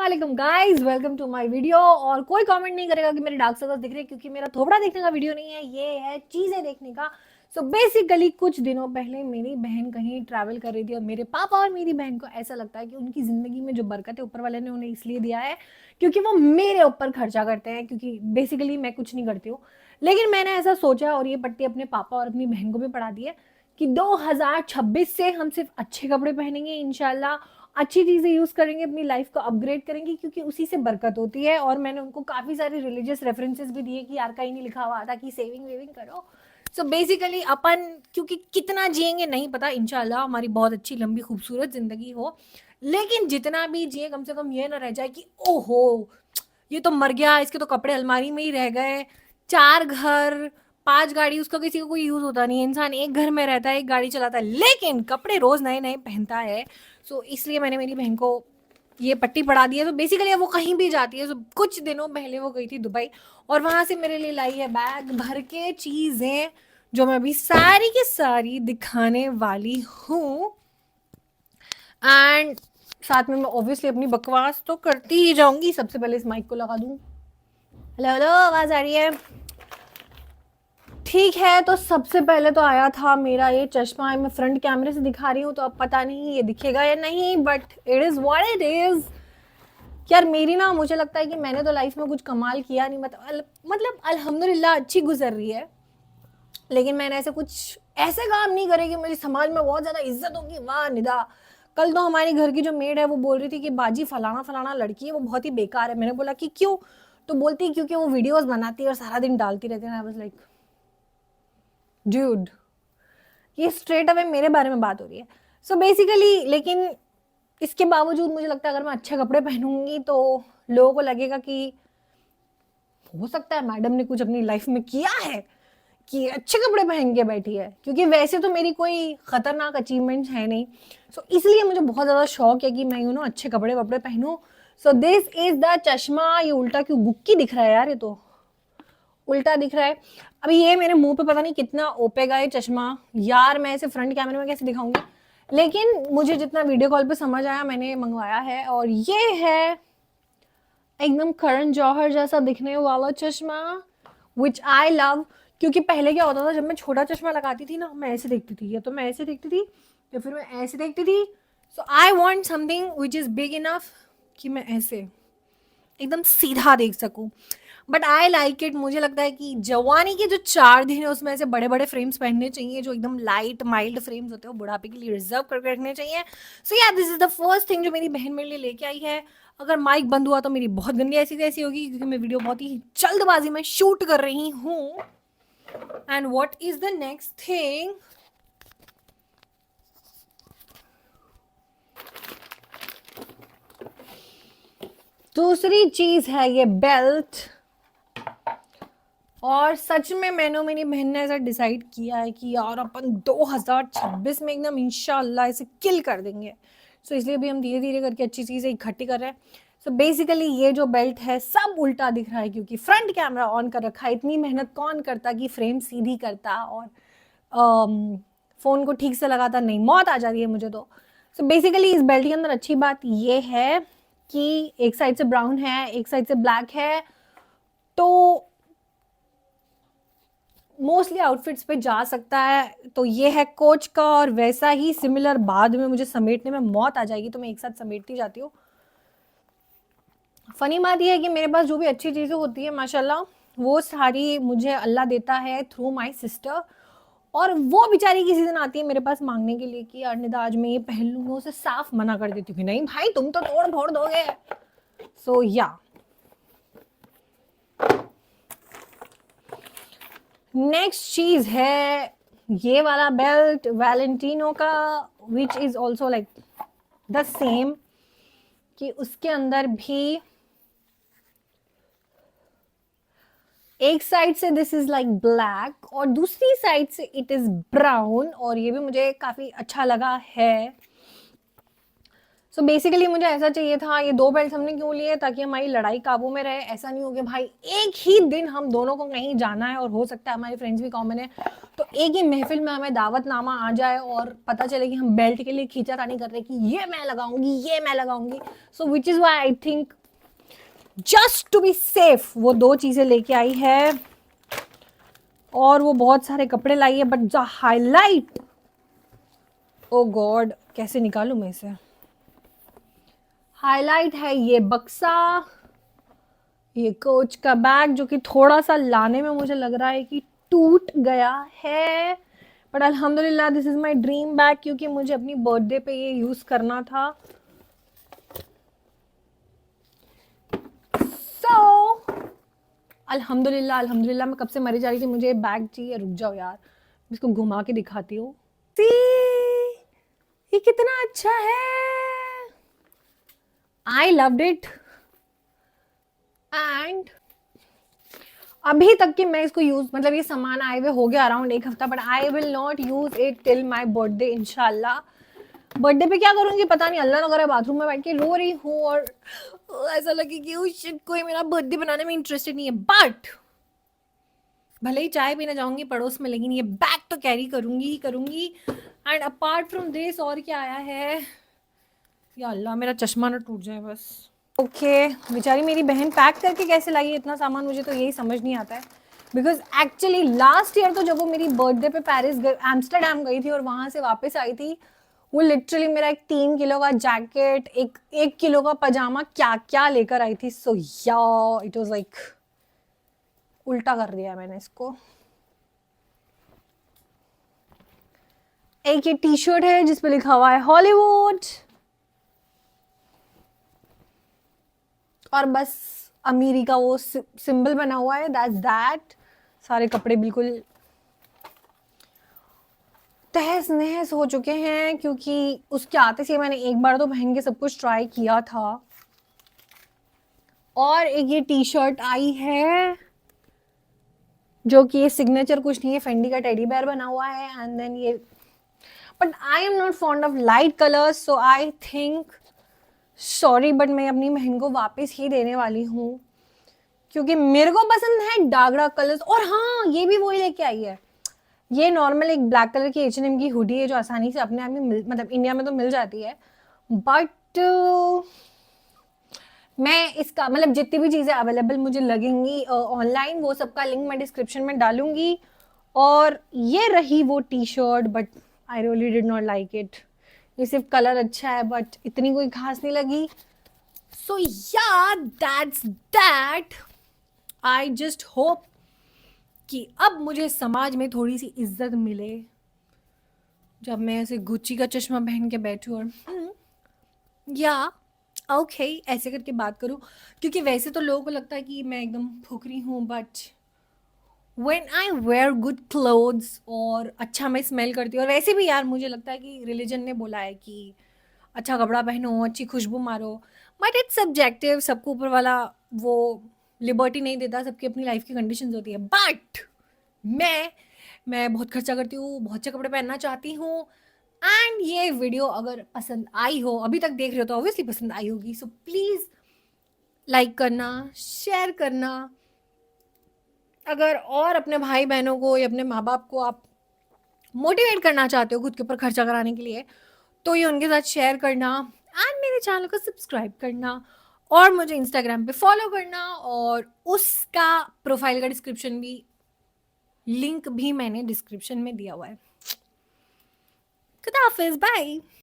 वालेकुम guys, welcome to my video. और कोई कमेंट नहीं करेगा कि मेरे डार्क सर्कल्स दिख रहे हैं, क्योंकि मेरा थोबड़ा देखने का वीडियो नहीं है, ये है चीजें देखने का। सो बेसिकली कुछ दिनों पहले मेरी बहन कहीं ट्रैवल कर रही थी और मेरे पापा और मेरी बहन को ऐसा लगता है कि उनकी जिंदगी में जो बरकत है ऊपर वाले ने उन्हें इसलिए दिया है क्योंकि वो मेरे ऊपर खर्चा करते हैं, क्योंकि बेसिकली मैं कुछ नहीं करती हूँ। लेकिन मैंने ऐसा सोचा और ये पट्टी अपने पापा और अपनी बहन को भी पढ़ा दी है कि 2026 से हम सिर्फ अच्छे कपड़े पहनेंगे, इंशाल्लाह अच्छी चीज़ें यूज़ करेंगे, अपनी लाइफ को अपग्रेड करेंगे, क्योंकि उसी से बरकत होती है। और मैंने उनको काफ़ी सारे रिलीजियस रेफरेंसेस भी दिए कि यार कहीं नहीं लिखा हुआ था कि सेविंग वेविंग करो। सो बेसिकली अपन क्योंकि कितना जिएंगे नहीं पता, इंशाल्लाह हमारी बहुत अच्छी लंबी खूबसूरत ज़िंदगी हो, लेकिन जितना भी जिए कम से कम ये ना रह जाए कि ओहो ये तो मर गया, इसके तो कपड़े अलमारी में ही रह गए। 4 घर 5 गाड़ी, उसका किसी को कोई यूज़ होता नहीं है। इंसान एक घर में रहता है, एक गाड़ी चलाता है, लेकिन कपड़े रोज़ नए नए पहनता है। सो इसलिए मैंने मेरी बहन को ये पट्टी पढ़ा दी है। तो बेसिकली वो कहीं भी जाती है, तो कुछ दिनों पहले वो गई थी दुबई और वहाँ से मेरे लिए लाई है बैग भर के चीज़ें, जो मैं अभी सारी की सारी दिखाने वाली हूँ। एंड साथ में मैं ऑब्वियसली अपनी बकवास तो करती ही जाऊंगी। सबसे पहले इस माइक को लगा दूँ। हेलो हेलो, आवाज़ आ रही है? ठीक है, तो सबसे पहले तो आया था मेरा ये चश्मा। मैं फ्रंट कैमरे से दिखा रही हूँ तो अब पता नहीं ये दिखेगा या नहीं, but it is what it is. यार मेरी ना, मुझे लगता है कि मैंने तो लाइफ में कुछ कमाल किया नहीं, मतलब अल्हम्दुलिल्लाह अच्छी गुजर रही है, लेकिन मैंने ऐसे काम नहीं करे कि मेरी समाज में बहुत ज़्यादा इज्जत होगी। वाह निदा, कल तो हमारे घर की जो मेड है वो बोल रही थी कि बाजी फलाना फलाना लड़की है, वो बहुत ही बेकार है। मैंने बोला कि क्यों? तो बोलती है क्योंकि वो वीडियोस बनाती है और सारा दिन डालती रहती है। आई वाज लाइक ड्यूड, ये स्ट्रेट अवे मेरे बारे में बात हो रही है। सो बेसिकली, लेकिन इसके बावजूद मुझे लगता है अगर मैं अच्छे कपड़े पहनूंगी तो लोगों को लगेगा कि हो सकता है मैडम ने कुछ अपनी लाइफ में किया है कि अच्छे कपड़े पहन के बैठी है, क्योंकि वैसे तो मेरी कोई खतरनाक अचीवमेंट्स है नहीं। सो इसलिए मुझे बहुत ज़्यादा शौक है कि मैं अच्छे कपड़े वपड़े पहनूं। सो दिस इज द चश्मा। ये उल्टा क्यों गुक्की दिख रहा है यार? ये तो उल्टा दिख रहा है। अभी ये मेरे मुंह पे पता नहीं कितना ओपेगा ये चश्मा यार, मैं इसे फ्रंट कैमरे में कैसे दिखाऊंगी। लेकिन मुझे जितना वीडियो कॉल पे समझ आया मैंने मंगवाया है, और ये है एकदम करण जौहर जैसा दिखने वाला चश्मा, विच आई लव। क्योंकि पहले क्या होता था, जब मैं छोटा चश्मा लगाती थी ना, मैं ऐसे देखती थी, या तो मैं ऐसे देखती थी या फिर मैं ऐसे देखती थी। So I want something which is big enough कि मैं ऐसे एकदम सीधा देख सकूं। But I like it. मुझे लगता है कि जवानी के जो 4 दिन है उसमें ऐसे बड़े बड़े फ्रेम्स पहनने चाहिए, जो एकदम लाइट माइल्ड फ्रेम्स होते हैं, वो बुढ़ापे के लिए रिजर्व करके रखने चाहिए। सो या this is the first thing जो मेरी बहन मेरे लिए लेके आई है। अगर माइक बंद हुआ तो मेरी बहुत गंदी ऐसी तैसी होगी, क्योंकि मैं वीडियो बहुत ही जल्दबाजी में शूट कर रही हूँ। And what is the next thing? दूसरी चीज है ये बेल्ट। और सच में मैंने मेरी बहन ने ऐसा डिसाइड किया है कि यार अपन 2026 में एकदम इंशाल्लाह इसे किल कर देंगे। सो इसलिए भी हम धीरे धीरे करके अच्छी चीज़ें इकट्ठी कर रहे हैं। सो बेसिकली ये जो बेल्ट है सब उल्टा दिख रहा है, क्योंकि फ्रंट कैमरा ऑन कर रखा है। इतनी मेहनत कौन करता कि फ्रेम सीधी करता और फ़ोन को ठीक से लगाता? नहीं, मौत आ जाती है मुझे तो। सो बेसिकली इस बेल्ट के अंदर अच्छी बात ये है कि एक साइड से ब्राउन है, एक साइड से ब्लैक है, तो मोस्टली आउटफिट्स पे जा सकता है। तो ये है कोच का, और वैसा ही सिमिलर बाद में मुझे समेटने में मौत आ जाएगी तो मैं एक साथ समेटती जाती हूँ। फनी बात यह है कि मेरे पास जो भी अच्छी चीज़ें होती है माशाल्लाह, वो सारी मुझे अल्लाह देता है थ्रू माय सिस्टर। और वो बेचारी किसी दिन आती है मेरे पास मांगने के लिए कि यार निदा आज मैं ये पहन लूँगा, उसे साफ मना कर देती हूँ कि नहीं भाई तुम तो तोड़ फोड़ दोगे। सो या नेक्स्ट चीज है ये वाला बेल्ट वैलेंटिनो का, which is also like the same, कि उसके अंदर भी एक साइड से दिस इज लाइक ब्लैक और दूसरी साइड से इट इज ब्राउन, और ये भी मुझे काफी अच्छा लगा है। सो बेसिकली मुझे ऐसा चाहिए था, ये 2 बेल्ट हमने क्यों लिए, ताकि हमारी लड़ाई काबू में रहे। ऐसा नहीं हो कि भाई एक ही दिन हम दोनों को कहीं जाना है और हो सकता है हमारे फ्रेंड्स भी कॉमन है, तो एक ही महफिल में हमें दावतनामा आ जाए और पता चले कि हम बेल्ट के लिए खींचातानी कर रहे हैं कि ये मैं लगाऊंगी, ये मैं लगाऊंगी। So which is why I think just to be safe वो 2 चीज़ें लेके आई है, और वो बहुत सारे कपड़े लाई है। But the highlight, oh god कैसे निकालूं मैं इसे, हाईलाइट है ये बक्सा, ये कोच का बैग, जो कि थोड़ा सा लाने में मुझे लग रहा है कि टूट गया है, बट अल्हम्दुलिल्लाह this is my dream bag, क्योंकि मुझे अपनी बर्थडे पे ये यूज करना था। सो अल्हम्दुलिल्लाह अल्हम्दुलिल्लाह, मैं कब से मरी जा रही थी मुझे बैग चाहिए। रुक जाओ यार, इसको घुमा के दिखाती हूँ। सी, ये कितना अच्छा है, आई लव्ड इट। एंड अभी तक कि मैं इसको यूज, मतलब ये सामान आए हुए हो गया अराउंड 1 हफ्ता, but I will not use it till my birthday इंशाल्लाह। बर्थडे पे क्या करूंगी पता नहीं, अल्लाह ना करे बाथरूम में बैठ के रो रही हूँ और ऐसा लगे कि शिट कोई मेरा बर्थडे बनाने में इंटरेस्टेड नहीं है। बट भले ही चाय पीने जाऊंगी पड़ोस में, लेकिन ये बैग तो कैरी करूंगी ही करूंगी। एंड अपार्ट फ्रॉम दिस और क्या आया है, या अल्लाह मेरा चश्मा ना टूट जाए बस। ओके बेचारी मेरी बहन पैक करके कैसे लाई है इतना सामान, मुझे तो यही समझ नहीं आता है। बिकॉज एक्चुअली लास्ट ईयर तो जब वो मेरी बर्थडे पे पेरिस एम्स्टरडेम गई थी और वहां से वापस आई थी, वो लिटरली मेरा एक 3 किलो का जैकेट, एक किलो का पजामा, क्या क्या लेकर आई थी। सो या इट वाज लाइक उल्टा कर दिया मैंने इसको। एक ये टी शर्ट है जिसपे लिखा हुआ है हॉलीवुड, और बस अमीरी का वो सिंबल बना हुआ है, दैट्स दैट। सारे कपड़े बिल्कुल तहस नहस हो चुके हैं, क्योंकि उसके आते से मैंने एक बार तो पहन के सब कुछ ट्राई किया था। और एक ये टी शर्ट आई है जो कि ये सिग्नेचर कुछ नहीं है, फेंडी का टेडी बेयर बना हुआ है। एंड देन ये, but I am not fond of light colours, so I think sorry but मैं अपनी बहन को वापस ही देने वाली हूँ, क्योंकि मेरे को पसंद है डार्क डार्क कलर्स। और हाँ, ये भी वही लेके आई है, ये नॉर्मल एक ब्लैक कलर की H&M की हुडी है, जो आसानी से अपने आप में मतलब इंडिया में तो मिल जाती है। बट मैं इसका मतलब जितनी भी चीज़ें अवेलेबल मुझे लगेंगी ऑनलाइन, वो सबका लिंक मैं डिस्क्रिप्शन में डालूंगी। और ये रही वो T shirt, but I really did not like it. ये सिर्फ कलर अच्छा है बट इतनी कोई खास नहीं लगी। सो या that's that. I just hope कि अब मुझे समाज में थोड़ी सी इज्जत मिले जब मैं ऐसे गुच्ची का चश्मा पहन के बैठूं और या ओके ऐसे करके बात करूं, क्योंकि वैसे तो लोगों को लगता है कि मैं एकदम फुकरी हूँ, but when I wear good clothes और अच्छा मैं स्मेल करती हूँ, और वैसे भी यार मुझे लगता है कि रिलीजन ने बोला है कि अच्छा कपड़ा पहनो, अच्छी खुशबू मारो, बट इट्स सब्जेक्टिव। सबको ऊपर वाला वो लिबर्टी नहीं देता, सबकी अपनी लाइफ की कंडीशंस होती है। बट मैं बहुत खर्चा करती हूँ, बहुत अच्छे कपड़े पहनना चाहती हूँ। एंड ये वीडियो अगर पसंद आई हो, अभी तक देख रहे हो तो ऑब्वियसली पसंद आई होगी, सो प्लीज़ लाइक करना, शेयर करना। अगर और अपने भाई बहनों को या अपने माँ बाप को आप मोटिवेट करना चाहते हो खुद के ऊपर खर्चा कराने के लिए, तो ये उनके साथ शेयर करना। एंड मेरे चैनल को सब्सक्राइब करना, और मुझे इंस्टाग्राम पे फॉलो करना, और उसका प्रोफाइल का डिस्क्रिप्शन भी, लिंक भी मैंने डिस्क्रिप्शन में दिया हुआ है। खुदा हाफिज, बाय।